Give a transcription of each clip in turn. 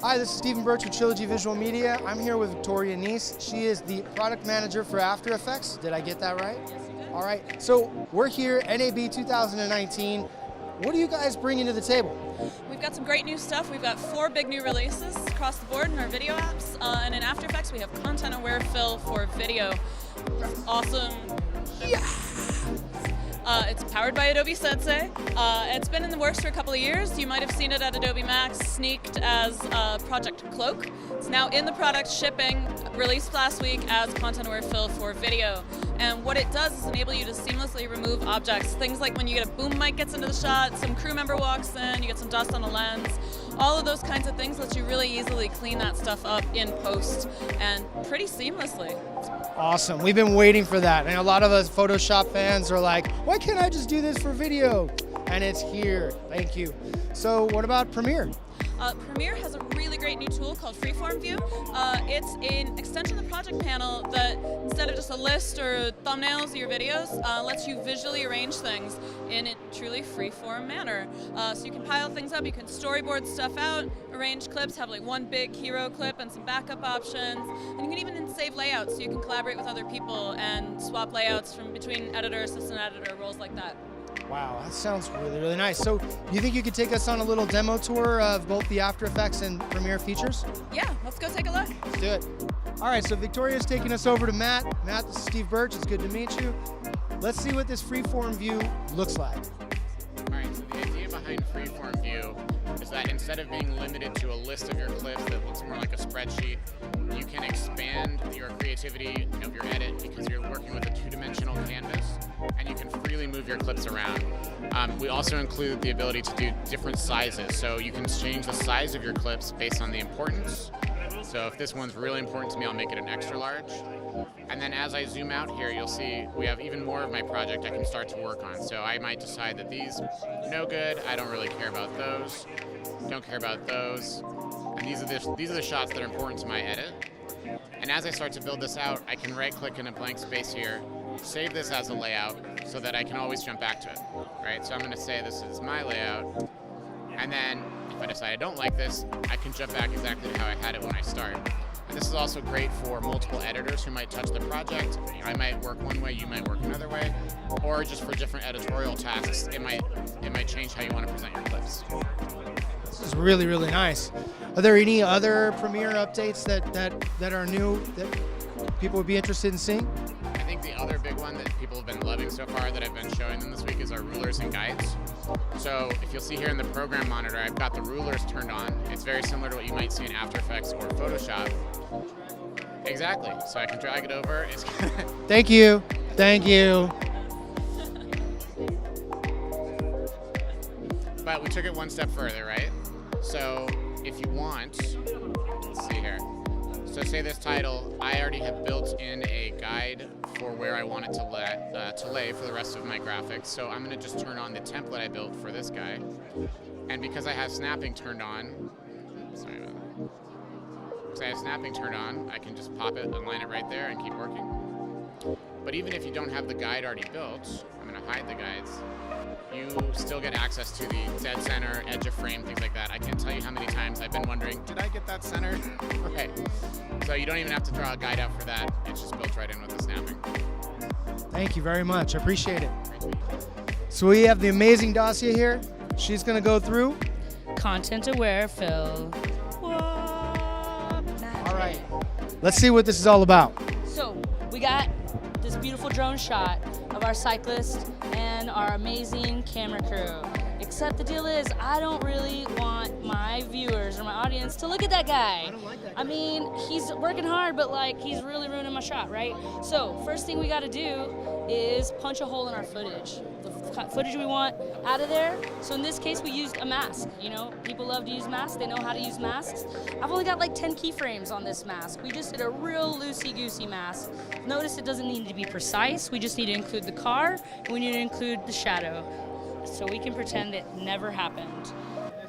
Hi, this is Stephen Birch with Trilogy Visual Media. I'm here with Victoria Nece. She is the product manager for After Effects. Did I get that right? Yes, you did. All right, so we're here, NAB 2019. What are you guys bringing to the table? We've got some great new stuff. We've got 4 big new releases across the board in our video apps. And in After Effects, we have content-aware fill for video. Awesome. Yeah! It's powered by Adobe Sensei. It's been in the works for a couple of years. You might have seen it at Adobe Max, sneaked as Project Cloak. It's now in the product, shipping, released last week as content-aware fill for video. And what it does is enable you to seamlessly remove objects. Things like when you get a boom mic gets into the shot, some crew member walks in, you get some dust on a lens. All of those kinds of things let you really easily clean that stuff up in post and pretty seamlessly. Awesome. We've been waiting for that. And a lot of us Photoshop fans are like, why can't I just do this for video? And it's here. Thank you. So what about Premiere? Premiere has a really great new tool called Freeform View. It's an extension of the project panel that, instead of just a list or thumbnails of your videos, lets you visually arrange things in a truly freeform manner. So you can pile things up, you can storyboard stuff out, arrange clips, have like one big hero clip and some backup options, and you can even save layouts so you can collaborate with other people and swap layouts from between editor, assistant editor, roles like that. Wow, that sounds really, really nice. So you think you could take us on a little demo tour of both the After Effects and Premiere features? Yeah, let's go take a look. Let's do it. All right, so Victoria's taking us over to Matt. Matt, this is Steve Birch. It's good to meet you. Let's see what this freeform view looks like. All right, so the idea behind freeform view is that instead of being limited to a list of your clips that looks more like a spreadsheet, you can expand your creativity of your edit because you're working with a two-dimensional canvas and you can freely move your clips around. We also include the ability to do different sizes, so you can change the size of your clips based on the importance. So if this one's really important to me, I'll make it an extra large. And then as I zoom out here, you'll see we have even more of my project I can start to work on. So I might decide that these no good, I don't really care about those, don't care about those. And these are the shots that are important to my edit. And as I start to build this out, I can right-click in a blank space here, save this as a layout so that I can always jump back to it, right? So I'm gonna say this is my layout, and then if I decide I don't like this, I can jump back exactly to how I had it when I start. And this is also great for multiple editors who might touch the project. I might work one way, you might work another way, or just for different editorial tasks, it might change how you want to present your clips. This is really, really nice. Are there any other Premiere updates that are new that people would be interested in seeing? I think the other big one that people have been loving so far that I've been showing them this week is our rulers and guides. So if you'll see here in the program monitor, I've got the rulers turned on. It's very similar to what you might see in After Effects or Photoshop. Exactly, so I can drag it over. Thank you, thank you. But we took it one step further, right? So if you want, let's see here. So say this title, I already have built in a guide for where I want it to lay for the rest of my graphics. So I'm gonna just turn on the template I built for this guy. And because I have snapping turned on, sorry about that. Because I have snapping turned on, I can just pop it, align it right there and keep working. But even if you don't have the guide already built, I'm gonna hide the guides, you still get access to the dead center, edge of frame, things like that. I can't tell you how many times I've been wondering, did I get that centered? Okay. So you don't even have to draw a guide out for that. It's just built right in with the snapping. Thank you very much, I appreciate it. So we have the amazing Dacia here. She's gonna go through. Content-aware fill. All right, let's see what this is all about. So we got this beautiful drone shot of our cyclist and our amazing camera crew. Except the deal is, I don't really want my viewers or my audience to look at that guy. I don't like that guy. I mean, he's working hard, but like, he's really ruining my shot, right? So first thing we gotta do is punch a hole in our footage. The footage we want out of there. So in this case, we used a mask. You know, people love to use masks. They know how to use masks. I've only got like 10 keyframes on this mask. We just did a real loosey-goosey mask. Notice it doesn't need to be precise. We just need to include the car, and we need to include the shadow. So we can pretend it never happened.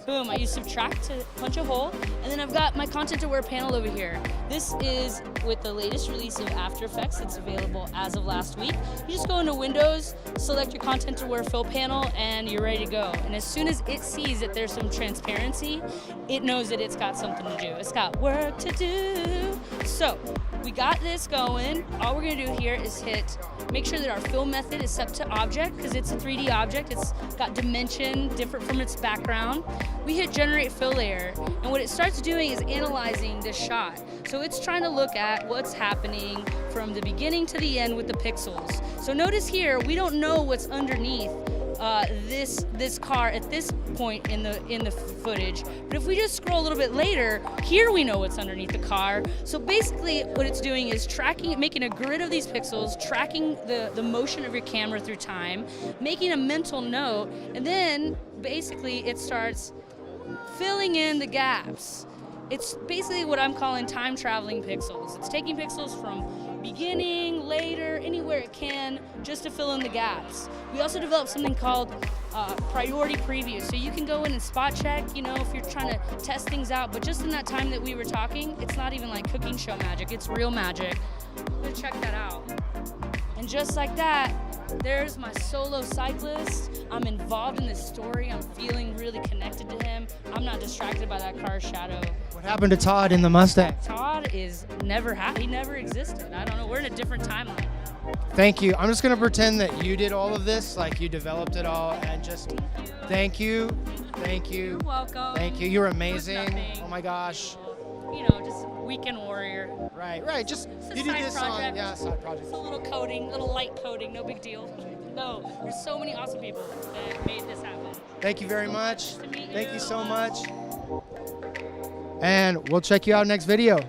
Boom, I use subtract to punch a hole. And then I've got my content aware panel over here. This is with the latest release of After Effects. It's available as of last week. You just go into Windows, select your content aware fill panel, and you're ready to go. And as soon as it sees that there's some transparency, it knows that it's got something to do. It's got work to do. So we got this going. All we're gonna do here is make sure that our fill method is set to object, because it's a 3D object. It's got dimension different from its background. We hit generate fill layer, and what it starts doing is analyzing this shot. So it's trying to look at what's happening from the beginning to the end with the pixels. So notice here, we don't know what's underneath this car at this point in the footage. But if we just scroll a little bit later, here we know what's underneath the car. So basically what it's doing is tracking, making a grid of these pixels, tracking the motion of your camera through time, making a mental note, and then basically it starts filling in the gaps. It's basically what I'm calling time traveling pixels. It's taking pixels from beginning, later, anywhere it can, just to fill in the gaps. We also developed something called priority preview. So you can go in and spot check, if you're trying to test things out, but just in that time that we were talking, it's not even like cooking show magic, it's real magic. I'm gonna check that out. And just like that, there's my solo cyclist. I'm involved in this story. I'm feeling really connected to him. I'm not distracted by that car's shadow. What happened to Todd in the Mustang? Todd he never existed. I don't know, we're in a different timeline. Thank you. I'm just going to pretend that you did all of this, like you developed it all, and just thank you. Thank you. You're welcome. Thank you. You're amazing. Nothing. Oh my gosh. Just weekend warrior. Right. Just It's a you did side this project. song. Yeah, side project. It's a little coding, little light coding, no big deal. No, there's so many awesome people that made this happen. Thank you very much. Nice to meet Thank you. you so much. And we'll check you out next video.